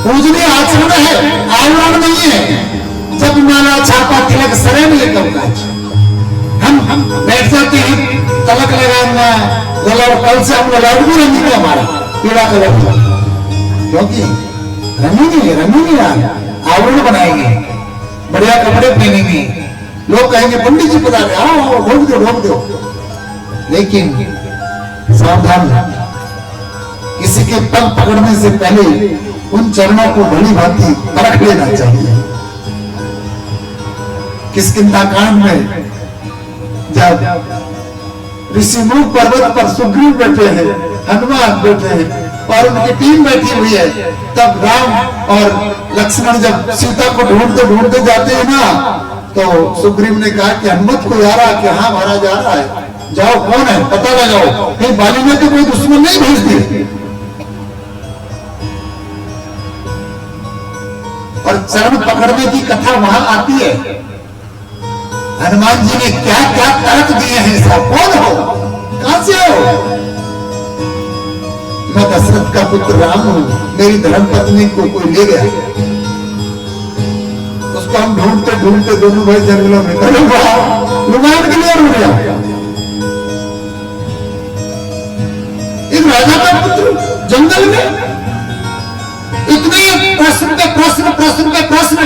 पूजनीय आचरण है, आवरण नहीं है। जब माला छापा तिलक सरे में लेकर काज हम बैठ जाते हैं, तलक लगाना गला, कल से हम लौट भी रंगीन हमारा पीला कलर का, क्योंकि रंगीन आवरण बनाएंगे, बढ़िया कपड़े पहनेंगे, लोग कहेंगे पंडित जी पधारे, आओ ढोक दो। लेकिन सावधान, किसी के पग पकड़ने से पहले उन चरणों को भली भांति परख लेना चाहिए। किष्किंधा कांड में जब ऋषि मुख पर्वत पर सुग्रीव बैठे हैं, हनुमान बैठे हैं और उनकी टीम बैठी हुई है, तब राम और लक्ष्मण जब सीता को ढूंढते जाते हैं ना, तो सुग्रीव ने कहा कि हनुमत को आ रहा, कि हाँ महाराज आ रहा है, जाओ कौन है पता लगाओ, कहीं बाली ने तो कोई दुश्मन नहीं भेज दिए। और चरण पकड़ने की कथा वहां आती है, हनुमान जी ने क्या क्या तर्क दिए हैं, सब कौन हो, कहां से हो? मैं दशरथ का पुत्र राम हूं, मेरी धर्मपत्नी को कोई ले गया, उसको हम ढूंढते दोनों भाई जंगलों में लुगान के लिए उड़ गया। एक राजा का पुत्र जंगल में, इतने प्रश्न पे प्रश्न,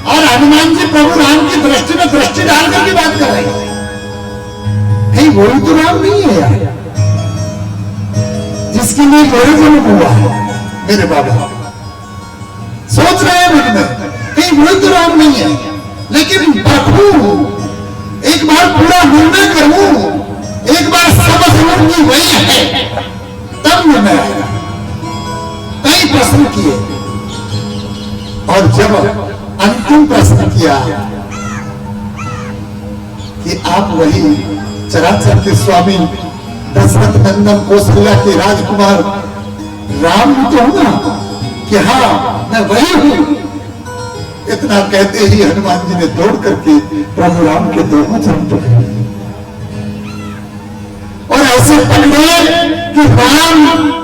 और हनुमान जी प्रभु राम की दृष्टि में दृष्टि डालकर की बात कर रहे हैं, कहीं वही तो राम नहीं है यार जिसके लिए मेरे जन्म हुआ है। मेरे बाबा सोच रहे हैं मन में, कहीं वही तो राम नहीं है, लेकिन प्रभु एक बार पूरा निर्णय करूं, एक बार समझ कि वही है, तब निर्णय आएगा। कई प्रश्न किए और जब अंतिम प्रश्न किया कि आप वही चराचर के स्वामी दशरथ नंदन कौशल्या के राजकुमार राम तो हूं ना, कि हाँ मैं वही हूं, इतना कहते ही हनुमान जी ने दौड़ करके प्रभु राम के दोनों चरण पकड़े और ऐसे पकड़े कि राम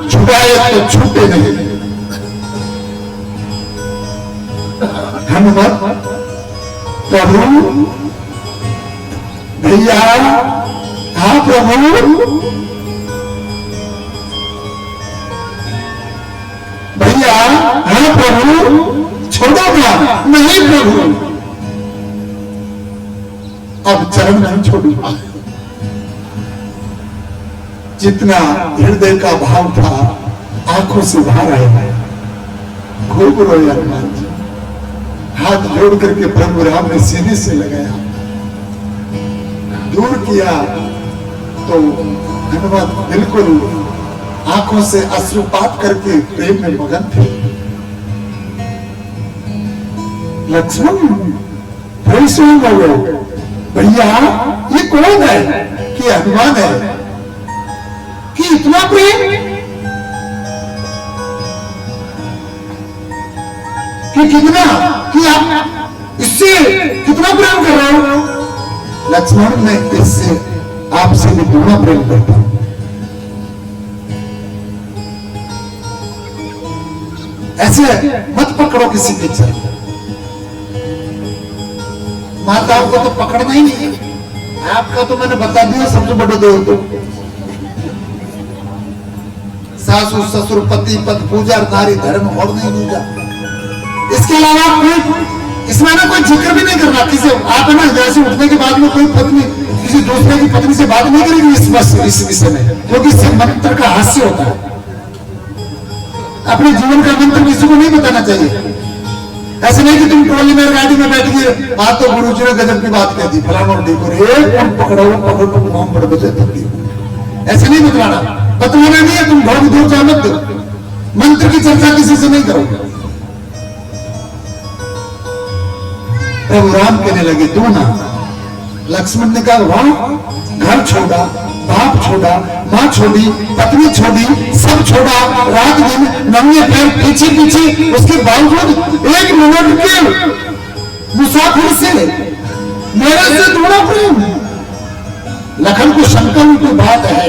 छुड़ाए तो छूटे नहीं। हनुमान प्रभु भैया, हाँ प्रभु भैया, हाँ प्रभु, छोड़ोगा नहीं प्रभु, अब चरण नहीं छोड़ूंगा। जितना हृदय का भाव था आंखों से बाहर आया, खूब रोए हनुमान जी, हाथ जोड़ करके प्रभु राम ने सीने से लगाया, दूर किया तो हनुमान बिल्कुल आंखों से अश्रुपात करके प्रेम में मगन थे। लक्ष्मण परेशान हो गए, भैया ये कौन है? कि हनुमान है। कि इतना प्रेम, कि कितना, कि आप इससे कितना प्रेम कर रहे हो? लक्ष्मण मैं इससे आपसे भी दुगना प्रेम करता हूं। ऐसे मत पकड़ो किसी के चरण, माताओं को तो पकड़ना ही नहीं, आपका तो मैंने बता दिया सबसे बड़े दो तो सासु ससुर पति पद पूजा नारी धर्म और नहीं दूजा। इसके अलावा कोई इसमें ना कोई जिक्र भी नहीं करना किसी, आप है ना जैसे उठने के बाद में कोई पत्नी किसी दूसरे की पत्नी से बात नहीं करेगी इस विषय में, क्योंकि इससे मंत्र का हास्य होता है। अपने जीवन का मंत्र किसी को नहीं बताना चाहिए। ऐसे नहीं कि तुम ट्रॉली में गाड़ी में बैठ गए, आज तो गुरु जी ने गजब की बात कह दी, फलाना पकड़ो पकड़ बचे, ऐसे नहीं बतलाना नहीं है। तुम बहुत दूर जा मत दो, मंत्र की चर्चा किसी से नहीं करो। प्रभु राम कहने लगे तू ना। लक्ष्मण ने कहा वाह, घर छोड़ा, बाप छोड़ा, माँ छोड़ी, पत्नी छोड़ी, सब छोड़ा, रात दिन नंगे पैर पीछे पीछे, उसके बावजूद एक मिनट के मुसाफिर से मेरे से थोड़ा प्रेम। लखन को शंका की बात है,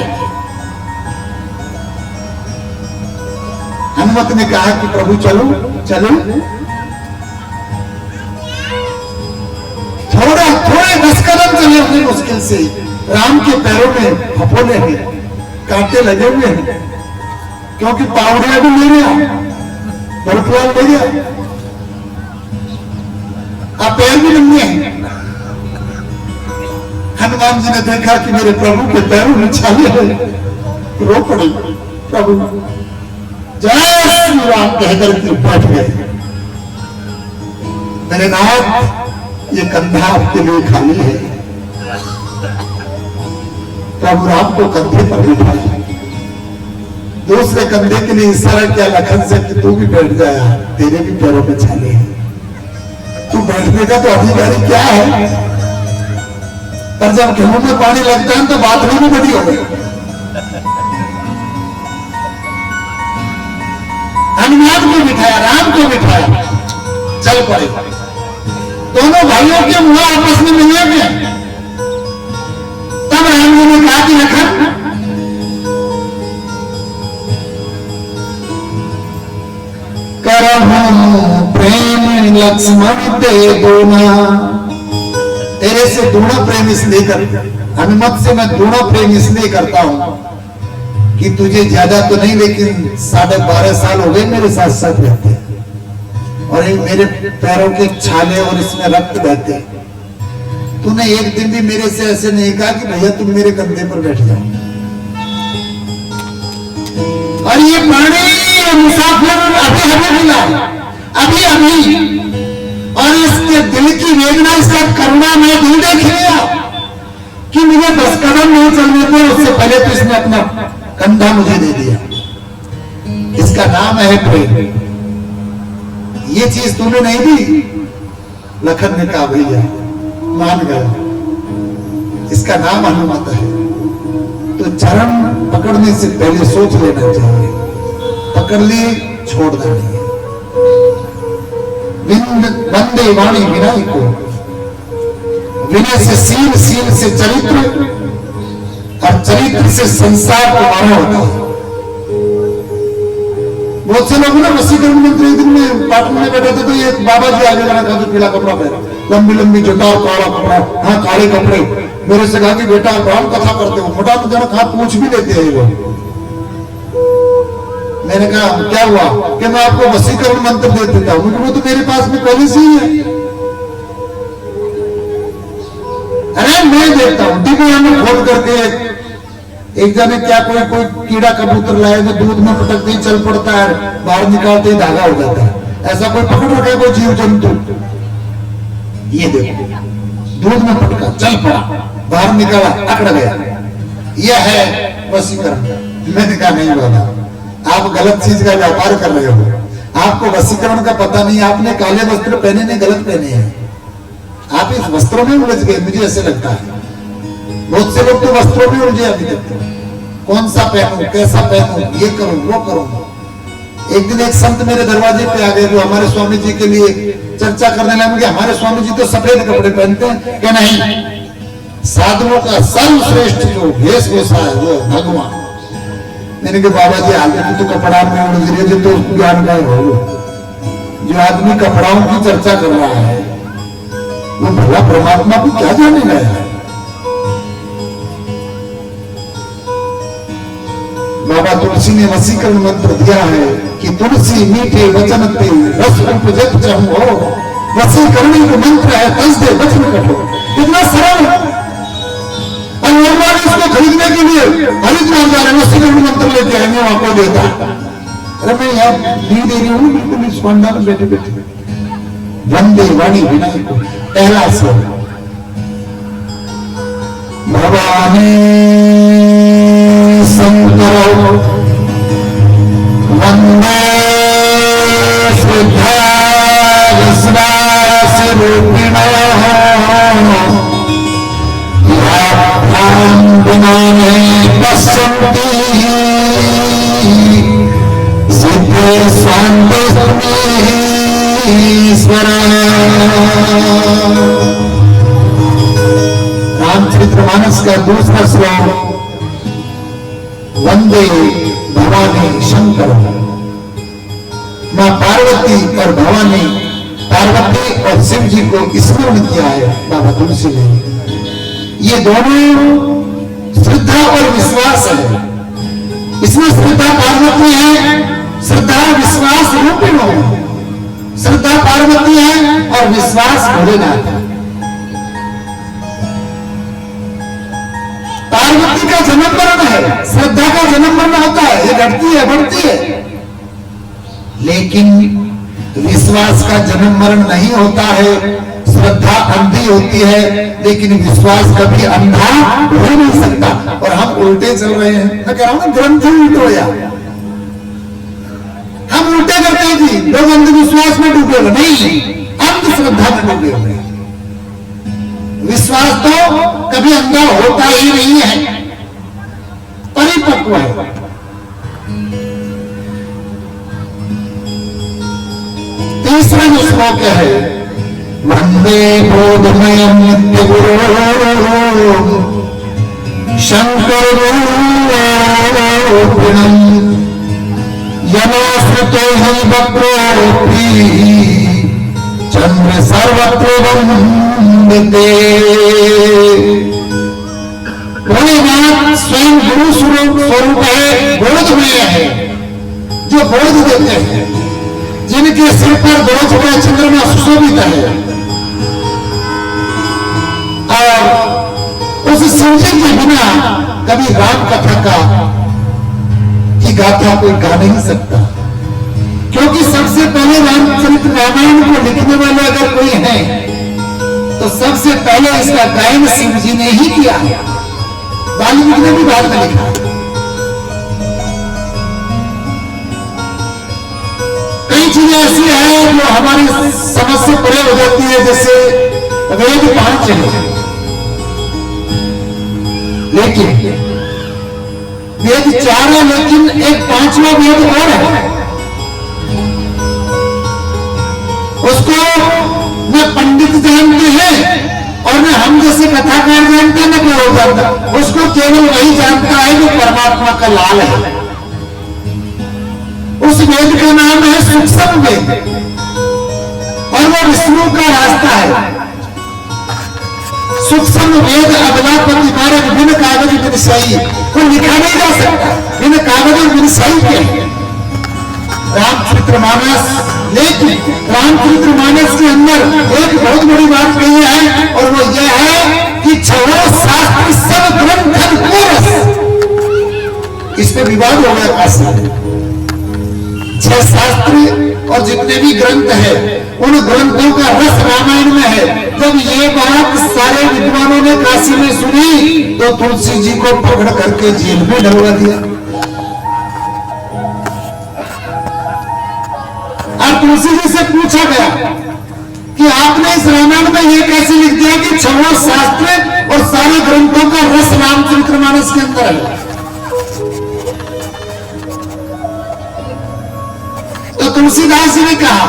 हनुमत ने कहा कि प्रभु चलो चलो, थोड़े 10 कदम चले अपनी मुश्किल से राम के पैरों में फफोले हैं, कांटे लगे हुए हैं, क्योंकि पावड़िया भी ले गया, बड़पुआल ले गया, अब पैर भी नंगे हैं। हनुमान जी ने देखा कि मेरे प्रभु के पैरों में छाले हैं, रो पड़े, प्रभु जय श्री राम कहकर के बैठ गए। मेरे नाथ ये कंधा आपके लिए खाली है। प्रभु राम को कंधे पर बिठाया, दूसरे कंधे के लिए इशारा किया लखन से कि तू भी बैठ जाया, तेरे भी पैरों में छाले हैं, तू बैठने का तो अधिकारी क्या है। पर जब गेहूं में पानी लगता है तो बात नहीं बड़ी हो गई। हनुमान को बिठाया, राम को बिठाया, चल पड़े। दोनों भाइयों के मुंह आपस में मिले गए। तब राम जी ने कहा कि लखन करहूं प्रेम लक्ष्मण ते दूना, तेरे से दूना प्रेम इसलिए कर, हनुमत से मैं दूना प्रेम इसलिए करता हूं कि तुझे ज्यादा तो नहीं, लेकिन 12.5 साल हो गए मेरे साथ साथ रहते, और मेरे पैरों के छाले और इसमें रक्त बहते। तूने एक दिन भी मेरे से ऐसे नहीं कहा कि भैया तुम मेरे कंधे पर बैठ जाओ। और ये प्राणी मुसाफिर अभी मिला, अभी और इसके दिल की वेदना, इसका करुणा में दिल देख लिया कि मुझे 10 कदम नहीं चलने थे, उससे पहले तो इसने अपना कंधा मुझे दे दिया। इसका नाम है प्रेम। ये चीज तूने नहीं दी। लखन ने कहा भैया मान गया, इसका नाम हनुमत है। तो चरण पकड़ने से पहले सोच लेना चाहिए, पकड़ लिए छोड़ना नहीं। वंदे वाणी विनय को, विनय से सील, सील से चरित्र, और चरित्र से संसार को माना होता है। बहुत से लोग ना वसीकरण मंत्र एक दिन में पाटन में बैठे थे, तो ये बाबा जी आगे जाना था, तो पीला कपड़ा पहना, लंबी लंबी जटा और काला कपड़ा, हाँ काले कपड़े। मेरे से कहा कि बेटा राम कथा करते हो, मोटा तो जरा हाथ पूछ भी लेते हैं वो। मैंने कहा क्या हुआ कि मैं आपको वसीकरण मंत्र दे देता हूं, वो तो मेरे पास में पॉलिसी ही है। अरे मैं देता हूं, डिब्बे में खोल करके एक जने क्या कोई कीड़ा कबूतर लाए तो दूध में पटकते ही चल पड़ता है, बाहर निकालते ही धागा हो जाता है। ऐसा कोई पकड़ रखे कोई जीव जंतु, ये देखो दूध में पटका चल पड़ा, बाहर निकाला अकड़ गया, यह है वसीकरण। मैंने कहा नहीं बाबा, आप गलत चीज का व्यापार कर रहे हो, आपको वसीकरण का पता नहीं। आपने काले वस्त्र पहने नहीं, गलत पहने हैं, आप इस वस्त्रों में उलझ गए, मुझे ऐसे लगता है। बहुत से लोग तो वस्त्रों में उलझे अभी तक, कौन सा पहनूं, कैसा पहनूं, ये करूं वो करूं। एक दिन एक संत मेरे दरवाजे पे आ गए, जो हमारे स्वामी जी के लिए चर्चा करने लगे। हमारे स्वामी जी तो सफेद कपड़े पहनते हैं, क्या नहीं, साधुओं का सर्वश्रेष्ठ जो वेशभूषा है वो भगवान। मैंने कहा बाबा जी आगे तो कपड़ा में उलझ रही है, तो ज्ञान का हो। जो आदमी कपड़ाओं की चर्चा कर रहा है वो भला परमात्मा को क्या जाने गया है। बाबा तुलसी ने वसीकरण मंत्र दिया है कि तुलसी मीठे वचन ते रस रूप जप चाहूं हो, वसीकरणी को मंत्र है तस दे वचन कठो। इतना सरल, और नॉर्मल इसको खरीदने के लिए हरिद्वार जा रहे वसीकरण मंत्र लेके आएंगे, वहां को देता। अरे मैं यहाँ दी दे रही हूँ बिल्कुल इस पंडा में बैठे बैठे। वंदे वाणी विनय को पहला स्वर भवानी शंकर वंदे श्रद्धा विश्वास रूपिण पश्यन्ति सिद्धे स्वांतस्मीश्वरा। रामचरितमानस का दूसरा श्लोक, वंदे भवानी शंकर पार्वती और भवानी, पार्वती और शिव जी को स्मरण किया है बाबा तुलसी ने। ये दोनों श्रद्धा और विश्वास है। इसमें श्रद्धा पार्वती है, श्रद्धा विश्वास रूपिण है। श्रद्धा पार्वती है और विश्वास भोलेनाथ है। पार्वती का जन्म मरण है, श्रद्धा का जन्म मरण होता है, ये घटती है बढ़ती है। लेकिन विश्वास का जन्म मरण नहीं होता है। श्रद्धा अंधी होती है लेकिन विश्वास कभी अंधा हो नहीं सकता। और हम उल्टे चल रहे हैं। मैं कह रहा हूं ना, ग्रंथ उल्टे हो या हम उल्टे करते हैं जी। लोग अंधविश्वास में डूबे हुए नहीं, अंधश्रद्धा में डूबे हुए। विश्वास तो कभी अंधा होता ही नहीं है, परिपक्व है। तीसरा जो श्लोक है, वंदे बोधमयं नित्य गुरु शंकर यमाश्रितो हि वक्रोऽपि चंद्र सर्वत्र वंदते। भोलेनाथ स्वयं गुरु स्वरूप है, बोधमय है, जो बोध देते हैं, जिनके सिर पर बोझ का चंद्रमा सुशोभित है। और उस शिव जी के बिना कभी राम कथा का की गाथा कोई गा नहीं सकता। क्योंकि सबसे पहले रामचरित रामायण को लिखने वाले अगर कोई है तो सबसे पहले इसका गायन शिव जी ने ही किया है। वाल्मीकि ने भी बाद में लिखा। कई चीजें ऐसी है जो हमारी समझ से परे हो जाती है, जैसे वेद 5 है लेकिन वेद 4 है, लेकिन एक 5वां वेद और है। उसको न पंडित जानते हैं और न हम जैसे कथाकार जानते हैं, न कोई और जानता। उसको केवल वही जानता है जो परमात्मा का लाल है। उस वेद का नाम है सूक्ष्म वेद और वो विष्णु का रास्ता है। सूक्ष्म वेद अबला प्रतिकारक बिन कागज बिन सही, वो लिखा नहीं जा सकता बिन कागज बिन सही के। रामचरितमानस, लेकिन रामचरितमानस के अंदर एक बहुत बड़ी बात कही है और वो ये है कि 6 शास्त्र सब ग्रंथ पूरस। इस पे विवाद हो गया काशी। 6 शास्त्र और जितने भी ग्रंथ है उन ग्रंथों का रस रामायण में है। जब ये बात सारे विद्वानों ने काशी में सुनी तो तुलसी जी को पकड़ करके जेल में डलवा दिया। और तुलसी जी से पूछा गया कि आपने इस रामायण में ये कैसे लिख दिया कि 6 शास्त्र और सारे ग्रंथों का रस रामचरितमानस के अंदर है। तो तुलसीदास जी ने कहा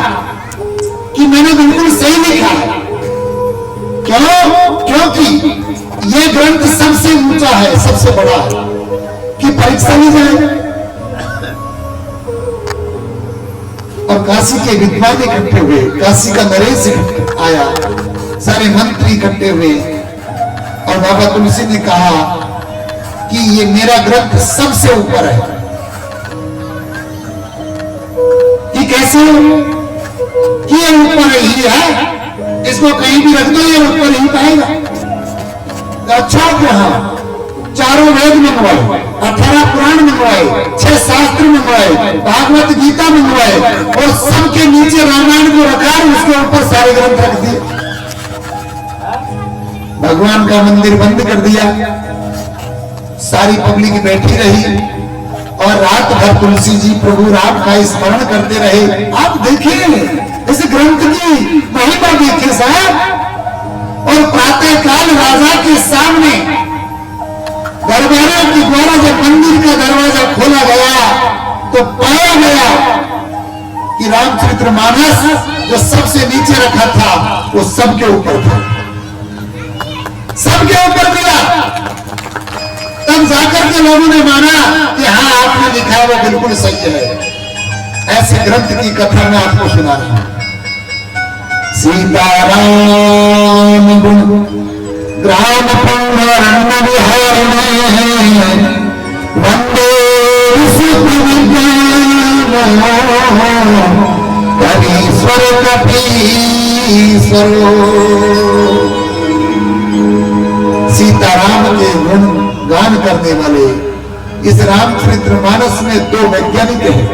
कि मैंने बिल्कुल सही लिखा। क्यों? क्योंकि ये ग्रंथ सबसे ऊंचा है, सबसे बड़ा है कि परीक्षा ली जाए। और काशी के विद्वान इकट्ठे हुए, काशी का नरेश आया, सारे मंत्री इकट्ठे हुए और बाबा तुलसी ने कहा कि ये मेरा ग्रंथ सबसे ऊपर है। कि कैसे? कि ये ऊपर ही है, इसको कहीं भी रख दो ये ऊपर ही पाएगा। अच्छा कहा, 4 वेद मंगवाए, 18 पुराण मंगवाए, 6 शास्त्र मंगवाए, भागवत गीता मंगवाए और सबके नीचे रामायण को रखा, उसके ऊपर सारे ग्रंथ रख दिए। भगवान का मंदिर बंद कर दिया, सारी पब्लिक बैठी रही और रात भर तुलसी जी प्रभु राम का स्मरण करते रहे। आप देखिए इस ग्रंथ की महिमा देखिए साहब। और प्रातः काल राजा के सामने दरबारा के द्वारा जब मंदिर का दरवाजा खोला गया तो पाया गया कि रामचरितमानस जो सबसे नीचे रखा था वो सबके ऊपर था, सबके ऊपर मिला। तब जाकर के लोगों ने माना कि हाँ आपने लिखा है वो बिल्कुल सही है। ऐसे ग्रंथ की कथा मैं आपको सुना रहा हूं। सीताराम गुण ग्राम पुण्यरण्य विहारिणे वंदे विशुद्ध विज्ञान कवीश्वर कपीश्वर। सीताराम के गुण गान करने वाले इस रामचरितमानस में दो वैज्ञानिक हैं।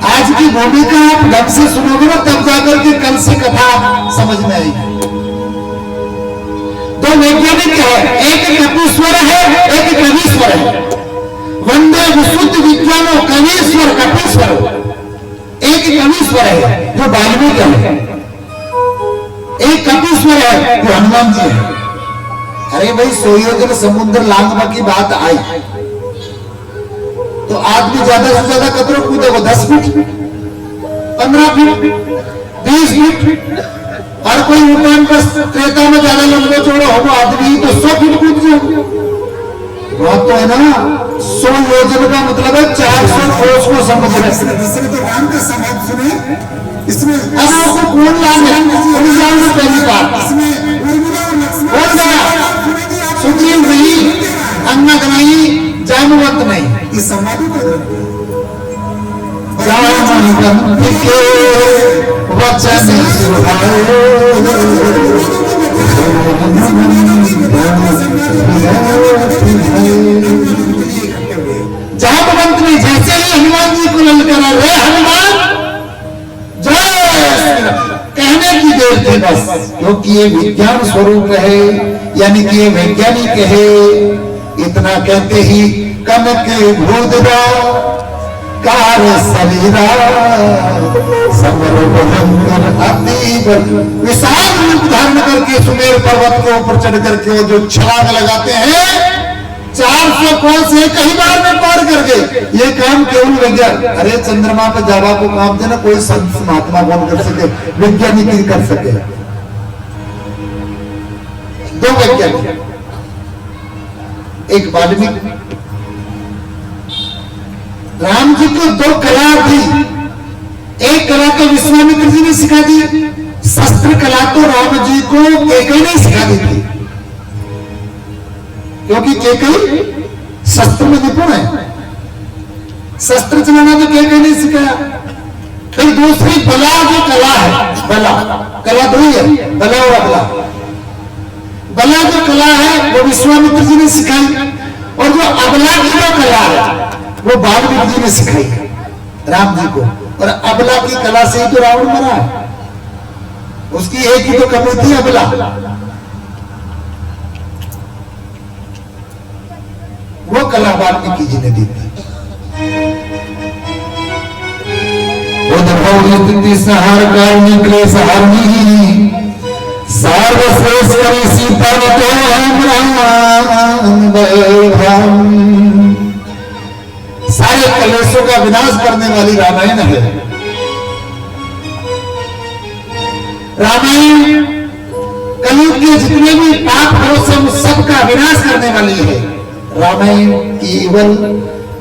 आज की भूमिका आप ढंग से सुनोगे ना तब जाकर के कल से कथा समझ में आएगी। दो वैज्ञानिक है, एक कपीश्वर है, एक कवीश्वर है। वंदे विशुद्ध विज्ञानो कवीश्वर कपीश्वर। एक कवीश्वर है जो वाल्मीकि है, एक कपीश्वर है जो हनुमान जी है। अरे भाई 100 योजन समुद्र लांघने की बात आई तो आदमी ज्यादा से ज्यादा कतरो कूदेगा 10 फीट 15 फीट 20 फीट। और कोई उपान पर त्रेता में ज्यादा लंबे चौड़े हो आदमी तो 100 फीट कूद जाए। बात तो है ना 100 योजन का मतलब है 400 कोस को समुद्र। दूसरे तो राम का समाज सुने इसमें अब आपको कौन लाने पहली बात इसमें कौन गया सुखी नहीं अन्नद नहीं जामवंत नहीं इस समाधि को जामवंत के वचन जामवंत ने जैसे ही हनुमान जी को ललकारा रे हनुमान कहने की देर थी बस, क्योंकि ये विज्ञान स्वरूप है यानी कि ये वैज्ञानिक है। इतना कहते ही कनक भूदरा कार शरीरा समर भयंकर अतीब विशाल रूप धारण करके सुमेर पर्वत के ऊपर चढ़ करके जो छलांग लगाते हैं 400 कोस एक ही बार में पार कर गए। ये काम केवल विज्ञान, अरे चंद्रमा पर जावा को काम देना कोई संत महात्मा कौन कर सके, वैज्ञानिक ही कर सके। दो वैज्ञानिक, एक वाल्मीकि। राम जी को दो कला थी, एक कला तो विश्वामित्र जी ने सिखा दी, शस्त्र कला तो राम जी को केकई ने सिखा दी थी, क्योंकि केकई शस्त्र में निपुण है। शस्त्र चलाना तो केकई ने सिखाया। फिर दूसरी बला जो कला है, बला कला दो ही है, बला और अबला। बला जो कला है वो विश्वामित्र जी ने सिखाई और जो अबला की जो कला है वो वाल्मीकि जी ने सिखाई राम जी को। और अबला की कला से ही तो रावण मरा है, उसकी एक ही तो कमी थी अबला। वो कला वाल्मीकि जी ने दी थी। सहार काल निकले सहारनी सर्वश्रेष्ठ करी सीता तो हम सारे कलेशों का विनाश करने वाली रामायण है। रामायण कलयुग के जितने भी पाप दोष हैं सबका विनाश करने वाली है। रामायण केवल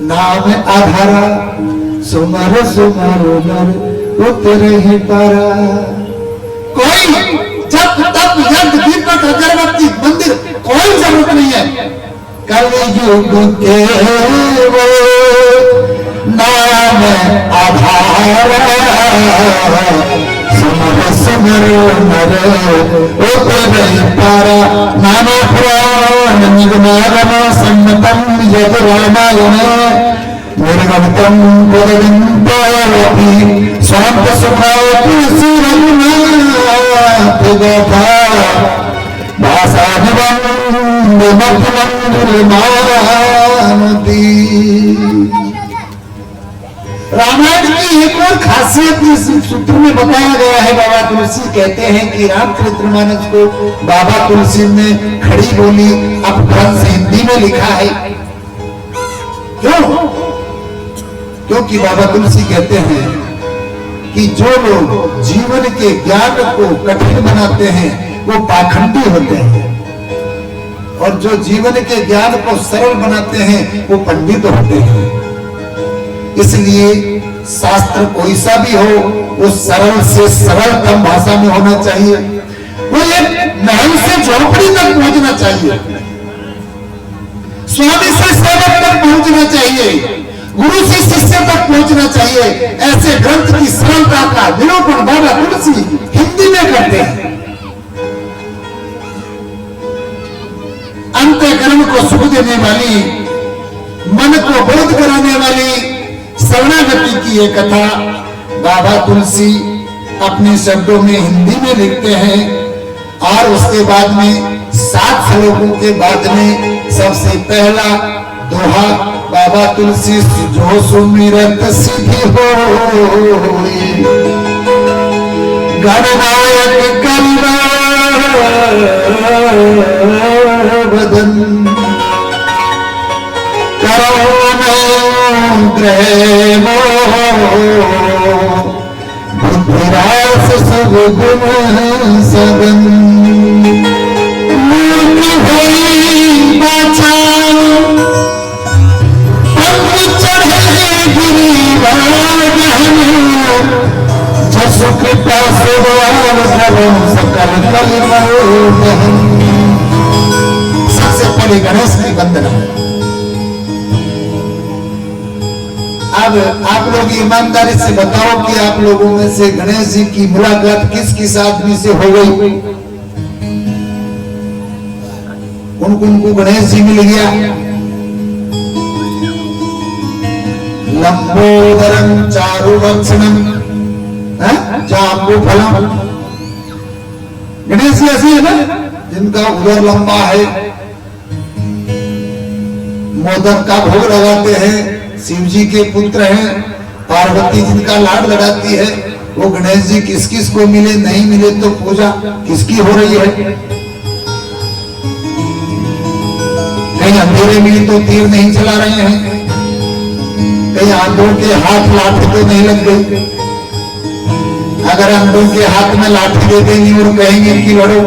नाम आधारा सुमर सुमर नर उतरे ही पारा। कोई जब तब यज्ञ दीपक अगरबत्ती मंदिर कोई जरूरत नहीं है। कलयुग के वो नाम आधारा सुमर सुमर नर उतरे ही पारा। नाम पुराण निगमागम सम्मतम यद रामायण निर्गमतम गोविंदोऽपि स्वान्त सुखाय तुलसी रघुनाथ गाथा भाषाभिवं विमग्नमानति। रामायण की एक और खासियत इस सूत्र में बताया गया है। बाबा तुलसी कहते हैं कि रामचरितमानस को बाबा तुलसी ने खड़ी बोली अपभ्रंश हिंदी में लिखा है। क्यों? क्योंकि बाबा तुलसी कहते हैं कि जो लोग जीवन के ज्ञान को कठिन बनाते हैं वो पाखंडी होते हैं और जो जीवन के ज्ञान को सरल बनाते हैं वो पंडित होते हैं। इसलिए शास्त्र कोई सा भी हो वो सरल से सरलतम भाषा में होना चाहिए। वो एक महल से झोपड़ी तक पहुंचना चाहिए, स्वामी से सेवक तक पहुंचना चाहिए, गुरु से शिष्य तक पहुंचना चाहिए। ऐसे ग्रंथ की सरलता का निरूपण बाबा तुलसी हिंदी में करते हैं। अंतःकरण को सुख देने वाली, मन को बोध कराने वाली शरणागति की ये कथा बाबा तुलसी अपने शब्दों में हिंदी में लिखते हैं। और उसके बाद में 7 श्लोकों के बाद में सबसे पहला दोहा, बाबा तुलसी जो सुमिरत सिद्धि होई, गणनायक बदन बुद्धिरास सब गुण सदन, कृपा सबसे पहले गणेश की वंदना। अब आप लोग ईमानदारी से बताओ कि आप लोगों में से गणेश जी की मुलाकात किस किस आदमी से हो गई? उनको गणेश जी मिल गया। लंबोदरम चारुवक्षणम जाम्बुफलम, गणेश जी ऐसे है ना जिनका उदर लंबा है, मोदक का भोग लगाते हैं, शिव जी के पुत्र हैं, पार्वती जिनका लाड लड़ाती है। वो गणेश जी किस किस को मिले, नहीं मिले तो पूजा किसकी हो रही है? कहीं अंधेरे में तो तीर नहीं चला रहे हैं, कहीं आंधों के हाथ लाठी तो नहीं लग गई। अगर अंधों के हाथ में लाठी दे देंगे और कहेंगे कि लड़ो,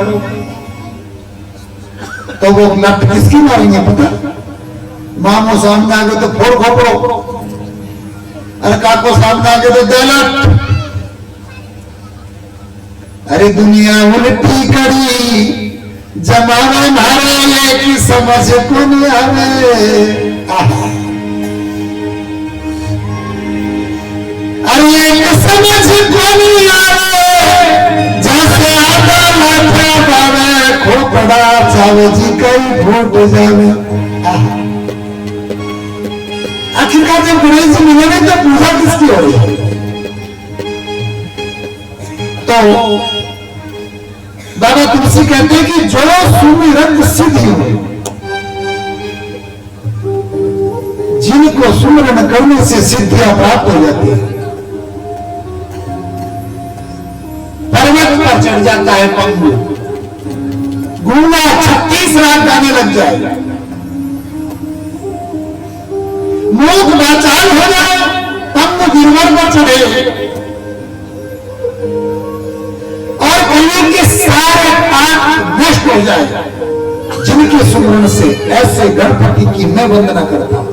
तो वो लठ किसकी मारेंगे पता? मामो सामने आ गए तो फोड़ खोपड़ो, अरे काको सामने आ गए तो दलट। अरे दुनिया उल्टी करी जमाना मारे की समझ को नहीं आवे। अरे एक समझ को नहीं आवे, जैसे आधा लाठा पावे खोपड़ा चावे जी कई फूट जावे। आखिरकार जब गणेश जी मिलेंगे तो पूजा किसकी हो रही है? तो बाबा तुलसी कहते हैं कि जो सुमिरत सिद्धि हो, जिनको सुमिरन करने से सिद्धियां प्राप्त हो जाती है। पर्वत पर चढ़ जाता है पंगु, गूंगा 36 रात गाने लग जाएगा, मूक वाचाल हो जाए, पंगु गिरवर पर चढ़े और कलयुग के सारे पाप नष्ट हो जाए। जिनके सुमरन से ऐसे गणपति की मैं वंदना करता हूं।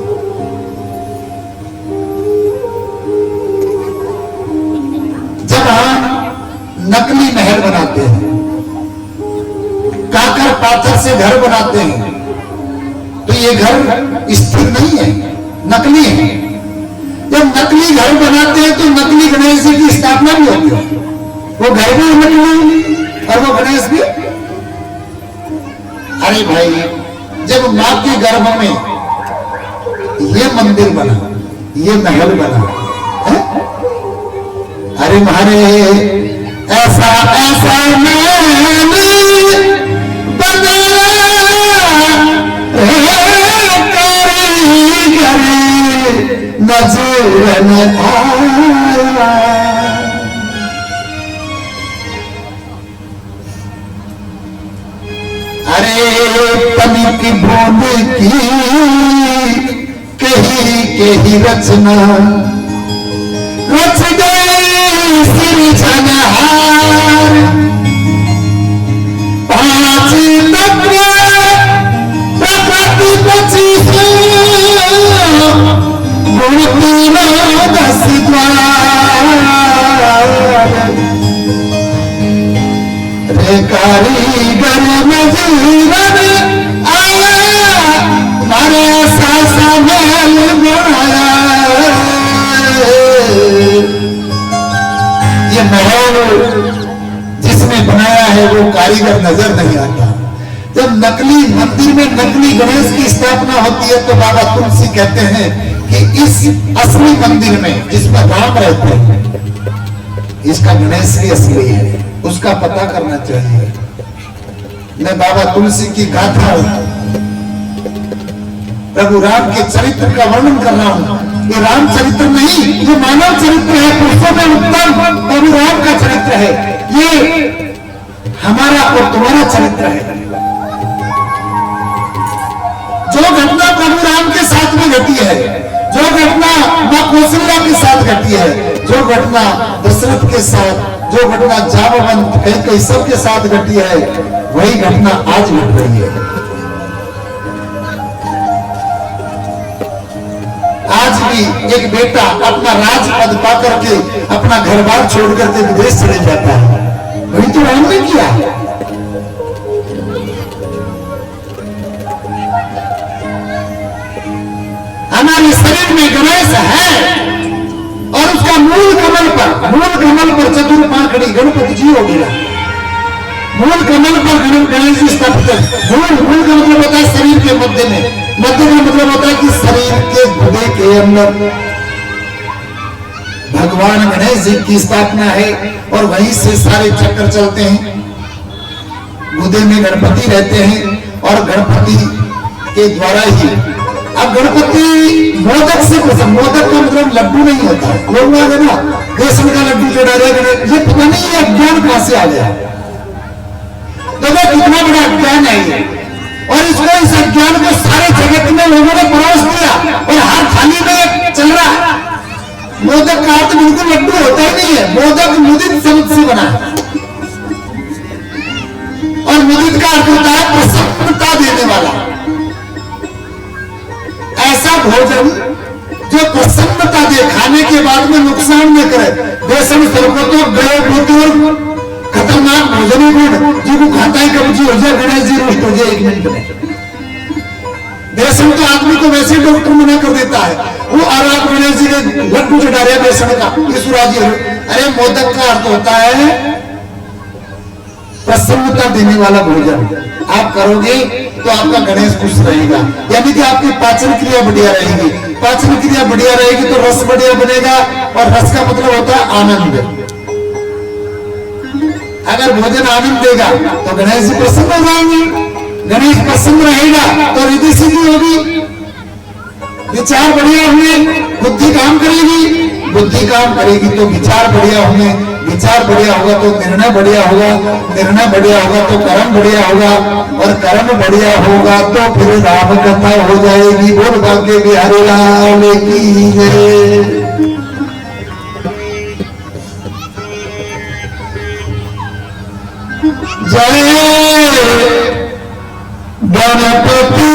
जब हम नकली महल बनाते हैं, काकर पाथर से घर बनाते हैं, तो ये घर स्थिर नहीं है, नकली है। जब नकली घर बनाते हैं तो नकली गणेश जी की स्थापना भी होती है। वो घर भी नकली और वो गणेश भी। अरे भाई, जब मां के गर्भ में ये मंदिर बना, ये महल बना है? अरे मारे ऐसा ऐसा महल बना नजर न आया। अरे पनी की बूंद की कही रचना रच गई सिरजनहार। 5 तत्व प्रकृति बची है, गुण तीनों 10 द्वार रे कारीगर मजूरन आया मारे सासा महल बनाया। ये महल जिसने बनाया है वो कारीगर नजर नहीं आता। जब नकली मंदिर में नकली गणेश की स्थापना होती है तो बाबा तुलसी कहते हैं कि इस असली मंदिर में जिसमें राम रहते हैं इसका गणेश भी असली है, उसका पता करना चाहिए। मैं बाबा तुलसी की गाथा प्रभु राम के चरित्र का वर्णन कर रहा हूं। ये राम चरित्र नहीं, ये मानव चरित्र है, पुरुषों में उत्तम प्रभु राम का चरित्र है। ये हमारा और तुम्हारा चरित्र है। जो घटना प्रभु राम के साथ में घटी है, जो घटना मां कौशल्या के साथ घटी है, जो घटना दशरथ के साथ, जो घटना जामवंत कैकई के साथ घटी है, वही घटना आज घट रही है। आज भी एक बेटा अपना राजपद पा करके अपना घर बार छोड़ करके विदेश चले जाता है, वही तो राम ने किया। हमारे शरीर में गणेश है और उसका मूल कमल पर चतुर पाखड़ी गणपति जी हो गया। मूल कमल पर गणेश जी स्थापित है। मूल का मतलब होता है शरीर के मध्य में, मध्य का मतलब होता है कि शरीर के गुदे के अंदर भगवान गणेश जी की स्थापना है और वहीं से सारे चक्र चलते हैं। गुदे में गणपति रहते हैं और गणपति के द्वारा ही। अब गणपति मोदक से प्रसन्न, मोदक का मतलब लड्डू नहीं होता। लोग ना बेसन का लड्डू जो डाले, ये पता नहीं ये अज्ञान कहां से आ गया। देखो कितना बड़ा अज्ञान है ये, और इसको इस अज्ञान को सारे जगत में लोगों ने परोस दिया और हर थाली में चल रहा है। मोदक का अर्थ बिल्कुल लड्डू होता ही नहीं है। मोदक मुदित शब्द से बना है और मुदित का अर्थ होता है प्रसन्नता देने वाला। ऐसा भोजन जो प्रसन्नता दे, खाने के बाद में नुकसान न करे। बेसन सरबतो गए खतरनाक भोजन ही गुण जिसको खाता ही कब्जी हो जाए, गणेश जी रोस्ट हो जाए 1 मिनट में। बेसन तो आदमी को वैसे डॉक्टर मना कर देता है, वो और आप गणेश जी ने लड्डू चढ़ा रहे बेसन का, ये सुराजी। अरे मोदक का अर्थ होता है प्रसन्नता देने वाला भोजन। आप करोगे तो आपका गणेश खुश रहेगा, यानी कि आपकी पाचन क्रिया बढ़िया रहेगी। पाचन क्रिया बढ़िया रहेगी तो रस बढ़िया बनेगा, और रस का मतलब होता है आनंद। अगर भोजन आनंद देगा तो गणेश जी प्रसन्न हो जाएंगे। गणेश प्रसन्न रहेगा तो रिद्धि सिद्धि होगी। विचार बढ़िया होंगे, बुद्धि काम करेगी, बुद्धि काम करेगी तो विचार बढ़िया होंगे, विचार बढ़िया होगा तो निर्णय बढ़िया होगा, निर्णय बढ़िया होगा तो कर्म बढ़िया होगा, और कर्म बढ़िया होगा तो फिर राम कथा हो जाएगी। बोल भाग्य बिहारी लाल की जय। जय गणपति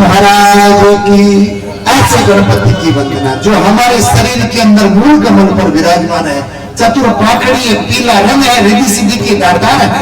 महाराज की ऐसे गणपति की वंदना जो हमारे शरीर के अंदर मूल कमल पर विराजमान है, चतुर पाखड़ी है, पीला रंग है, रिद्धि सिद्धि की दातार है।